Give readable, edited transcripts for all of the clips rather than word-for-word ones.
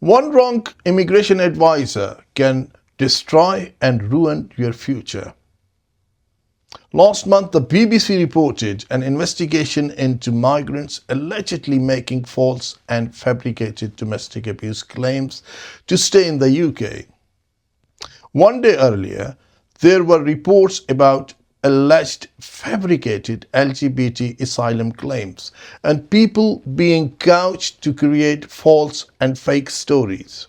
One wrong immigration advisor can destroy and ruin your future. Last month, the BBC reported an investigation into migrants allegedly making false and fabricated domestic abuse claims to stay in the UK. One day earlier, there were reports about alleged fabricated LGBT asylum claims and people being gouged to create false and fake stories.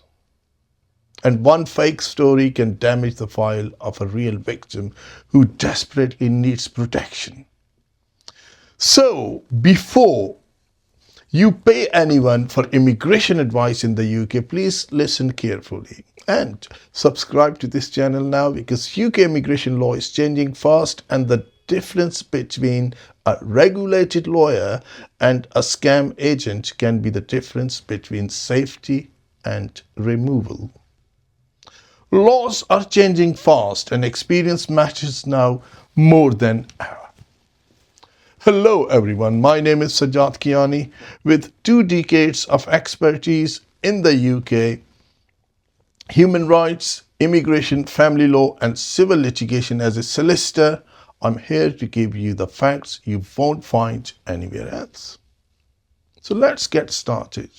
And one fake story can damage the file of a real victim who desperately needs protection. So, before you pay anyone for immigration advice in the UK, please listen carefully and subscribe to this channel now, because UK immigration law is changing fast, and the difference between a regulated lawyer and a scam agent can be the difference between safety and removal. Laws are changing fast and experience matters now more than ever. Hello everyone, my name is Sajjad Kayani with 2 decades of expertise in the UK, human rights, immigration, family law and civil litigation. As a solicitor, I'm here to give you the facts you won't find anywhere else. So let's get started.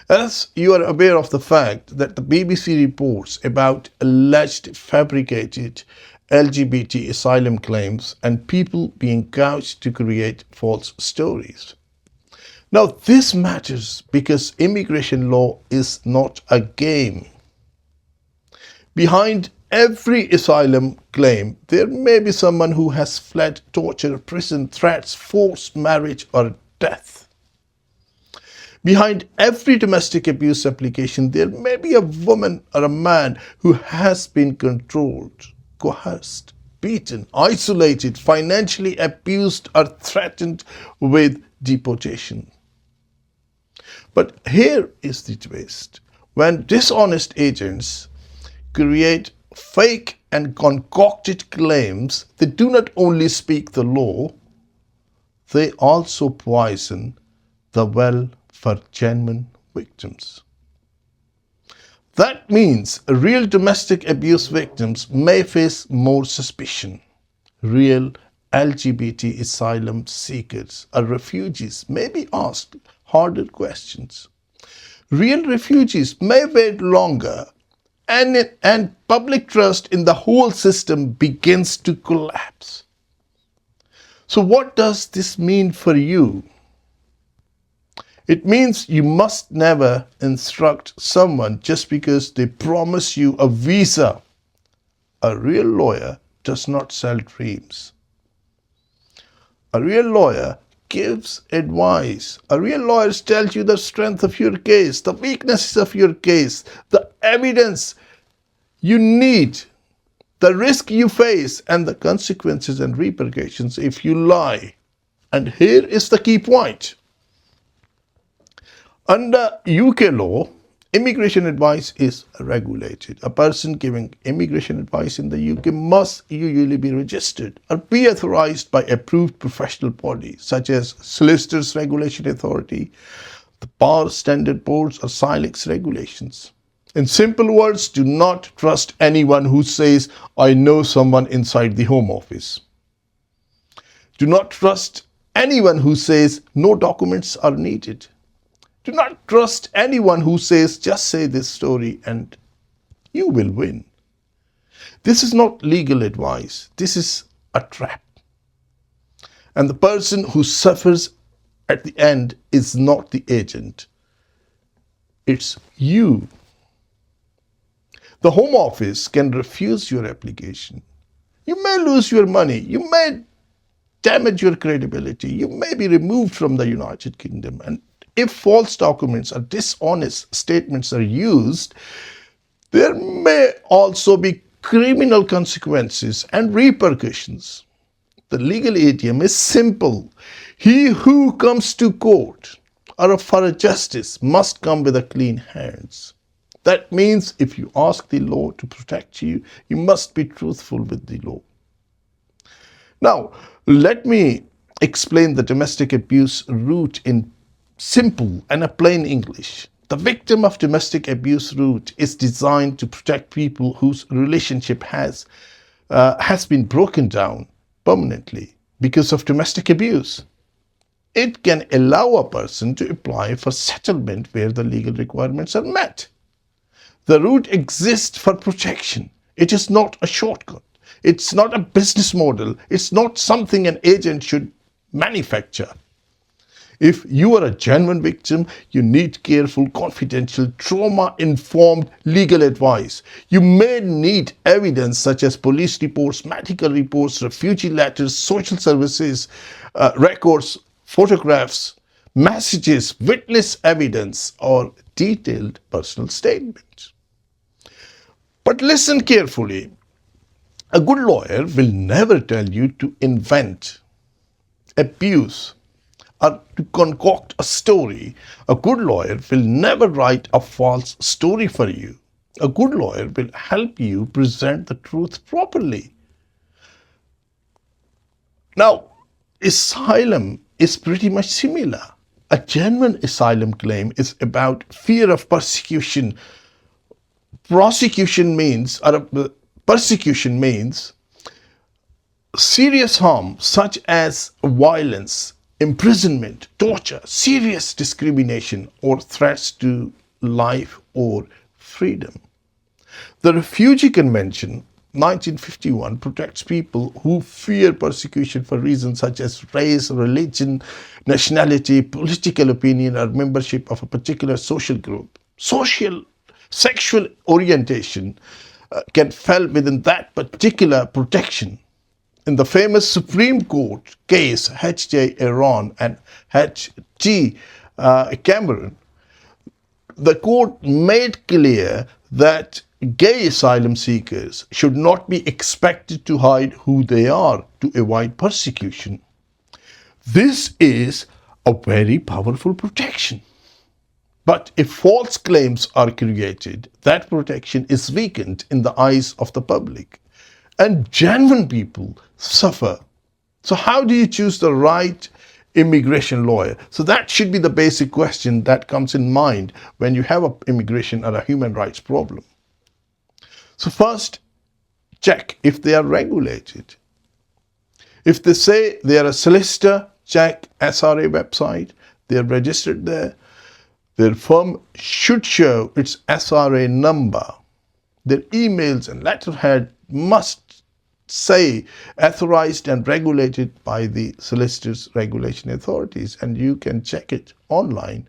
As you are aware of the fact that the BBC reports about alleged fabricated LGBT asylum claims and people being gouged to create false stories. Now, this matters because immigration law is not a game. Behind every asylum claim, there may be someone who has fled torture, prison, threats, forced marriage, or death. Behind every domestic abuse application, there may be a woman or a man who has been controlled, coerced, beaten, isolated, financially abused, or threatened with deportation. But here is the twist. When dishonest agents create fake and concocted claims, they do not only speak the law, they also poison the well for genuine victims. That means real domestic abuse victims may face more suspicion. Real LGBT asylum seekers or refugees may be asked harder questions. Real refugees may wait longer, and public trust in the whole system begins to collapse. So what does this mean for you? It means you must never instruct someone just because they promise you a visa. A real lawyer does not sell dreams. A real lawyer gives advice. A real lawyer tells you the strength of your case, the weaknesses of your case, the evidence you need, the risk you face, and the consequences and repercussions if you lie. And here is the key point. Under UK law, immigration advice is regulated. A person giving immigration advice in the UK must usually be registered or be authorized by approved professional bodies such as Solicitors Regulation Authority, the Bar Standard Boards, or SILEX regulations. In simple words, do not trust anyone who says, "I know someone inside the Home Office." Do not trust anyone who says no documents are needed. Do not trust anyone who says, "Just say this story and you will win." This is not legal advice. This is a trap. And the person who suffers at the end is not the agent. It's you. The Home Office can refuse your application. You may lose your money. You may damage your credibility. You may be removed from the United Kingdom. And if false documents or dishonest statements are used, there may also be criminal consequences and repercussions. The legal idiom is simple. He who comes to court or for a justice must come with a clean hands. That means if you ask the law to protect you, you must be truthful with the law. Now, let me explain the domestic abuse route in simple and a plain English. The victim of domestic abuse route is designed to protect people whose relationship has been broken down permanently because of domestic abuse. It can allow a person to apply for settlement where the legal requirements are met. The route exists for protection. It is not a shortcut. It's not a business model. It's not something an agent should manufacture. If you are a genuine victim, you need careful, confidential, trauma-informed legal advice. You may need evidence such as police reports, medical reports, refugee letters, social services records, photographs, messages, witness evidence, or detailed personal statements. But listen carefully. A good lawyer will never tell you to invent, abuse, or to concoct a story. A good lawyer will never write a false story for you. A good lawyer will help you present the truth properly. Now, asylum is pretty much similar. A genuine asylum claim is about fear of persecution. Persecution means serious harm such as violence, imprisonment, torture, serious discrimination, or threats to life or freedom. The Refugee Convention 1951 protects people who fear persecution for reasons such as race, religion, nationality, political opinion, or membership of a particular social group. Sexual orientation can fall within that particular protection. In the famous Supreme Court case H.J. Aaron and H.G. Cameron, the court made clear that gay asylum seekers should not be expected to hide who they are to avoid persecution. This is a very powerful protection. But if false claims are created, that protection is weakened in the eyes of the public, and genuine people suffer. So how do you choose the right immigration lawyer? So that should be the basic question that comes in mind when you have an immigration or a human rights problem. So first, check if they are regulated. If they say they are a solicitor, check SRA website, they are registered there. Their firm should show its SRA number. Their emails and letterhead must say authorized and regulated by the solicitors regulation authorities, and you can check it online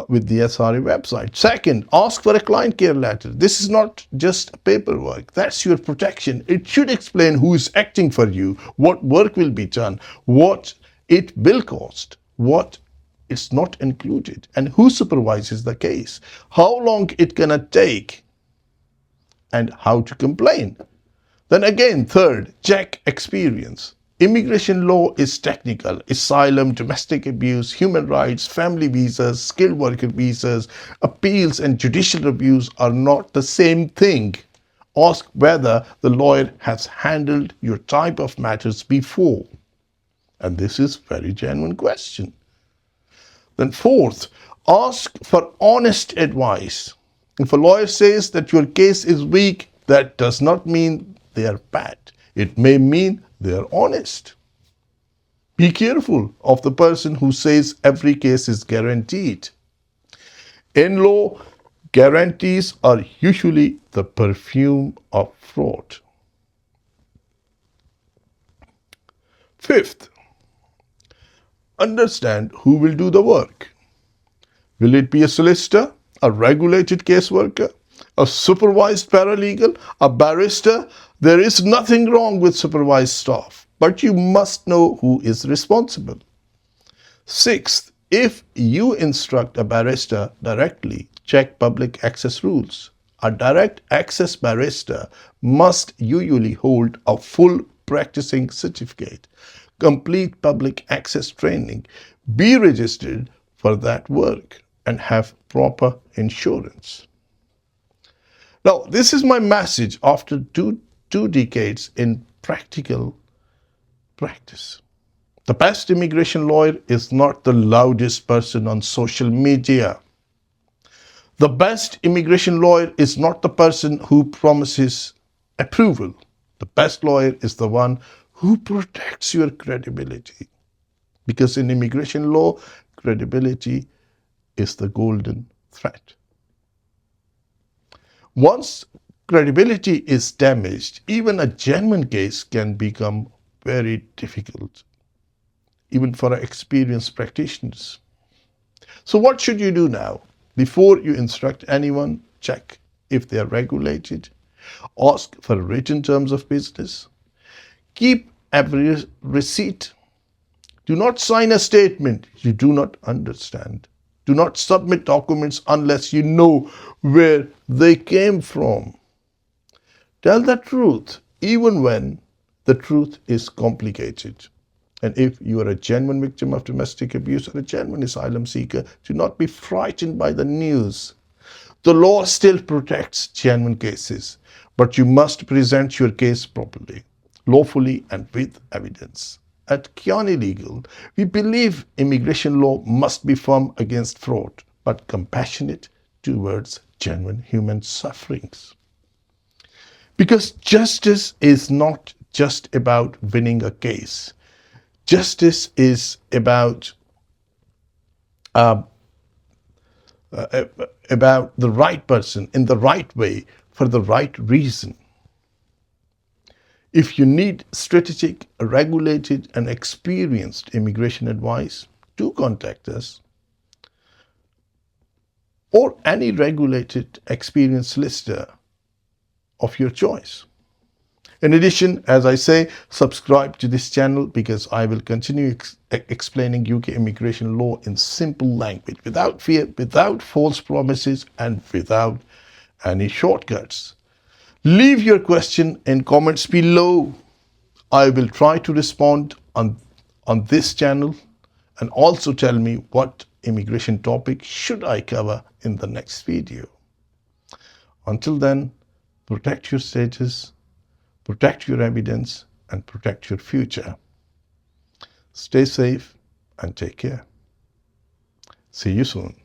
with the SRA website. Second, ask for a client care letter. This is not just paperwork. That's your protection. It should explain who is acting for you, what work will be done, what it will cost, what is not included, and who supervises the case, how long it gonna take, and how to complain. Then again, third, check experience. Immigration law is technical. Asylum, domestic abuse, human rights, family visas, skilled worker visas, appeals, and judicial reviews are not the same thing. Ask whether the lawyer has handled your type of matters before. And this is a very genuine question. Then fourth, ask for honest advice. If a lawyer says that your case is weak, that does not mean they are bad. It may mean they are honest. Be careful of the person who says every case is guaranteed. In law, guarantees are usually the perfume of fraud. Fifth, understand who will do the work. Will it be a solicitor, a regulated caseworker, a supervised paralegal, a barrister? There is nothing wrong with supervised staff, but you must know who is responsible. Sixth, if you instruct a barrister directly, check public access rules. A direct access barrister must usually hold a full practicing certificate, complete public access training, be registered for that work, and have proper insurance. Now, this is my message after two decades in practical practice. The best immigration lawyer is not the loudest person on social media. The best immigration lawyer is not the person who promises approval. The best lawyer is the one who protects your credibility. Because in immigration law, credibility is the golden thread. Once credibility is damaged, even a genuine case can become very difficult, even for experienced practitioners. So what should you do now? Before you instruct anyone, check if they are regulated. Ask for written terms of business. Keep every receipt. Do not sign a statement you do not understand. Do not submit documents unless you know where they came from. Tell the truth, even when the truth is complicated. And if you are a genuine victim of domestic abuse or a genuine asylum seeker, do not be frightened by the news. The law still protects genuine cases, but you must present your case properly, lawfully, and with evidence. At Kayani Legal, we believe immigration law must be firm against fraud, but compassionate towards genuine human sufferings. Because justice is not just about winning a case. Justice is about the right person in the right way for the right reason. If you need strategic, regulated, and experienced immigration advice, do contact us or any regulated, experienced solicitor of your choice. In addition, as I say, subscribe to this channel because I will continue explaining UK immigration law in simple language, without fear, without false promises, and without any shortcuts. Leave your question in comments below. I will try to respond on this channel, and also tell me what immigration topic should I cover in the next video. Until then, protect your status, protect your evidence, and protect your future. Stay safe and take care. See you soon.